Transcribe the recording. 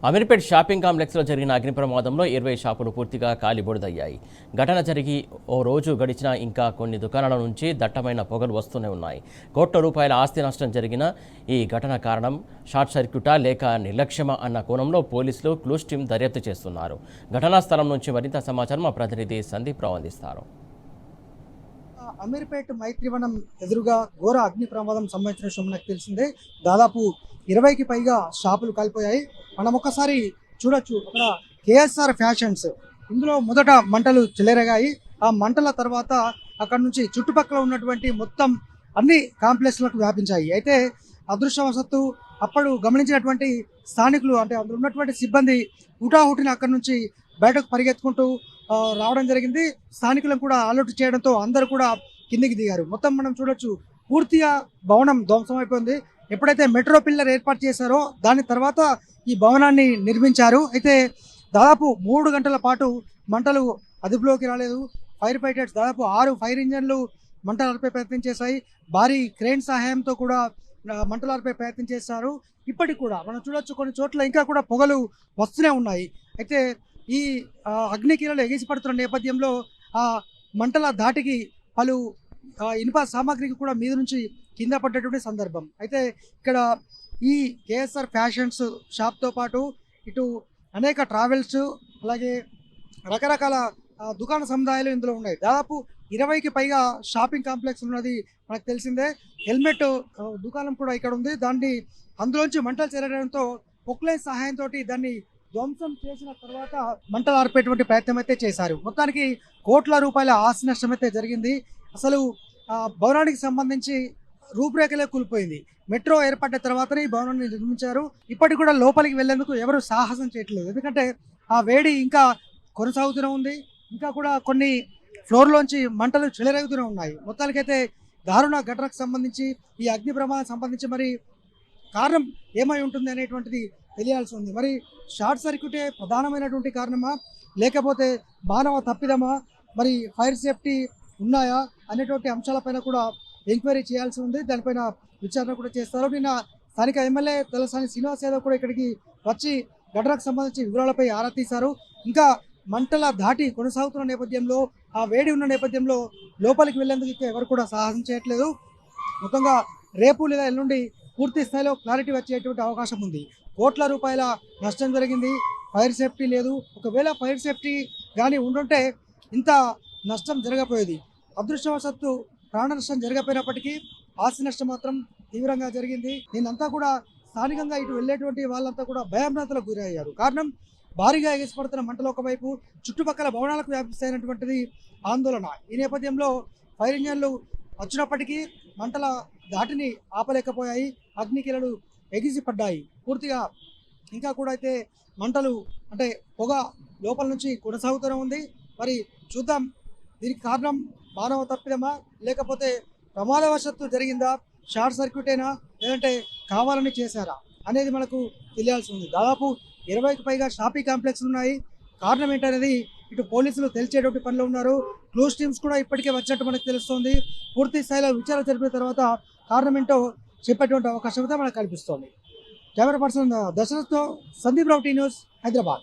Ameerpet shopping కాంప్లెక్స్లో జరిగిన అగ్ని ప్రమాదంలో 20 షాపులు పూర్తిగా కాలిబూడిదయ్యాయి. ఘటన జరిగి ఓ రోజు గడిచినా ఇంకా కొన్ని దుకాణాల నుంచి దట్టమైన పొగలు వస్తూనే ఉన్నాయి. కోట్ల రూపాయల ఆస్తి నష్టం జరిగిన ఈ ఘటన కారణం షార్ట్ సర్క్యూటా లేక నిర్లక్ష్యమా అన్న కోణంలో పోలీసులు క్లూస్ టీం దర్యాప్తు చేస్తున్నారు. ఘటనా స్థలం నుంచి మరింత సమాచారం మా ప్రతినిధి సందీప్ రావు అందిస్తారు. అమీర్పేట్ మైత్రివనం ఎదురుగా ఘోర అగ్ని ప్రమాదం సంబంధించిన విషయం మనకు తెలిసిందే. దాదాపు 20కి పైగా షాపులు కాలిపోయాయి. మనం ఒక్కసారి చూడొచ్చు, అక్కడ కేఎస్ఆర్ ఫ్యాషన్స్, ఇందులో మొదట మంటలు చెలరేగాయి. ఆ మంటల తర్వాత అక్కడ నుంచి చుట్టుపక్కల ఉన్నటువంటి మొత్తం అన్ని కాంప్లెక్స్లకు వ్యాపించాయి. అయితే అదృష్టవశాత్తు అప్పుడు గమనించినటువంటి స్థానికులు, అంటే అందులో ఉన్నటువంటి సిబ్బంది హుటాహుటిన అక్కడి నుంచి బయటకు పరిగెత్తుకుంటూ రావడం జరిగింది. స్థానికులను కూడా అలర్ట్ చేయడంతో అందరూ కూడా కిందికి దిగారు. మొత్తం మనం చూడొచ్చు, పూర్తిగా భవనం ధ్వంసం అయిపోయింది. ఎప్పుడైతే మెట్రో పిల్లర్ ఏర్పాటు చేశారో దాని తర్వాత ఈ భవనాన్ని నిర్మించారు. అయితే దాదాపు 3 గంటల పాటు మంటలు అదుపులోకి రాలేదు. ఫైర్ ఫైటర్స్ దాదాపు 6 ఫైర్ ఇంజన్లు మంటలు ఆర్పే ప్రయత్నం చేశాయి. భారీ క్రేన్ సహాయంతో కూడా మంటలు ఆర్పే ప్రయత్నం చేశారు. ఇప్పటికి కూడా మనం చూడొచ్చు, కొన్ని చోట్ల ఇంకా కూడా పొగలు వస్తూనే ఉన్నాయి. అయితే ఈ అగ్నికీలలు ఎగిసిపడుతున్న నేపథ్యంలో ఆ మంటల ధాటికి పలు ఇనుప సామాగ్రికి కూడా మీద నుంచి కింద పడ్డటువంటి సందర్భం. అయితే ఇక్కడ ఈ కేఎస్ఆర్ ఫ్యాషన్స్ షాప్తో పాటు ఇటు అనేక ట్రావెల్స్, అలాగే రకరకాల దుకాణ సముదాయాలు ఇందులో ఉన్నాయి. దాదాపు 20కి పైగా షాపింగ్ కాంప్లెక్స్ ఉన్నది మనకు తెలిసిందే. హెల్మెట్ దుకాణం కూడా ఇక్కడ ఉంది. అందులోంచి మంటలు చేరడంతో పొక్లైన్ సహాయంతో దాన్ని ధ్వంసం చేసిన తర్వాత మంటలు ఆర్పేటువంటి ప్రయత్నం అయితే చేశారు. మొత్తానికి కోట్ల రూపాయల ఆస్తి నష్టం అయితే జరిగింది. అసలు భవనానికి సంబంధించి రూపురేఖలే కూలిపోయింది. మెట్రో ఏర్పడ్డ తర్వాతనే ఈ భవనాన్ని నిర్మించారు. ఇప్పటికి కూడా లోపలికి వెళ్లేందుకు ఎవరు సాహసం చేయట్లేదు. ఎందుకంటే ఆ వేడి ఇంకా కొనసాగుతూనే ఉంది. ఇంకా కూడా కొన్ని ఫ్లోర్లోంచి మంటలు చెలరేగుతూనే ఉన్నాయి. మొత్తానికైతే దారుణ ఘటనకు సంబంధించి, ఈ అగ్ని ప్రమాదం సంబంధించి మరి కారణం ఏమై ఉంటుంది అనేటువంటిది తెలియాల్సి ఉంది. మరి షార్ట్ సర్క్యూటే ప్రధానమైనటువంటి కారణమా, లేకపోతే మానవ తప్పిదమా, మరి ఫైర్ సేఫ్టీ ఉన్నాయా అనేటువంటి అంశాలపైన కూడా ఎంక్వైరీ చేయాల్సి ఉంది. దానిపైన విచారణ కూడా చేస్తారు. నిన్న స్థానిక ఎమ్మెల్యే తలసాని శ్రీనివాస్ యాదవ్ కూడా ఇక్కడికి వచ్చి ఘటనకు సంబంధించి వివరాలపై ఆరా తీశారు. ఇంకా మంటల ధాటి కొనసాగుతున్న నేపథ్యంలో, ఆ వేడి ఉన్న నేపథ్యంలో లోపలికి వెళ్లేందుకు ఇంకా ఎవరు కూడా సాహసం చేయట్లేదు. మొత్తంగా రేపు లేదా ఎల్లుండి పూర్తి స్థాయిలో క్లారిటీ వచ్చేటువంటి అవకాశం ఉంది. కోట్ల రూపాయల నష్టం జరిగింది. ఫైర్ సేఫ్టీ లేదు. ఒకవేళ ఫైర్ సేఫ్టీ కానీ ఉండుంటే ఇంత నష్టం జరగపోయేది. అదృష్టవశాత్తు ప్రాణ నష్టం జరగపోయినప్పటికీ ఆస్తి నష్టం మాత్రం తీవ్రంగా జరిగింది. దీనంతా కూడా స్థానికంగా ఇటు వెళ్ళేటువంటి వాళ్ళంతా కూడా భయాందోళనలకు గురయ్యారు. కారణం, భారీగా ఎగిసిపడుతున్న మంటలు ఒకవైపు, చుట్టుపక్కల భవనాలకు వ్యాపిస్తాయన్నటువంటిది ఆందోళన. ఈ నేపథ్యంలో ఫైర్ ఇంజన్లు వచ్చినప్పటికీ మంటల ధాటిని ఆపలేకపోయాయి. అగ్నికీలలు ఎగిసిపడ్డాయి పూర్తిగా. ఇంకా కూడా అయితే మంటలు, అంటే పొగ లోపల నుంచి కొనసాగుతూనే ఉంది. మరి చూద్దాం, దీనికి కారణం మానవ తప్పిదమా, లేకపోతే ప్రమాదవశాత్తు జరిగిందా, షార్ట్ సర్క్యూటేనా, లేదంటే కావాలని చేశారా అనేది మనకు తెలియాల్సి ఉంది. దాదాపు 20కి పైగా షాపింగ్ కాంప్లెక్స్లు ఉన్నాయి. కారణం ఏంటనేది ఇటు పోలీసులు తెలిసేటువంటి పనిలో ఉన్నారు. క్లూస్ టీమ్స్ కూడా ఇప్పటికే వచ్చినట్టు మనకు తెలుస్తోంది. పూర్తి స్థాయిలో విచారణ జరిపిన తర్వాత కారణం ఏంటో చెప్పేటువంటి అవకాశం అయితే మనకు కనిపిస్తోంది. కెమెరా పర్సన్ దశరథ్తో సందీప్ రావు, టీ న్యూస్, హైదరాబాద్.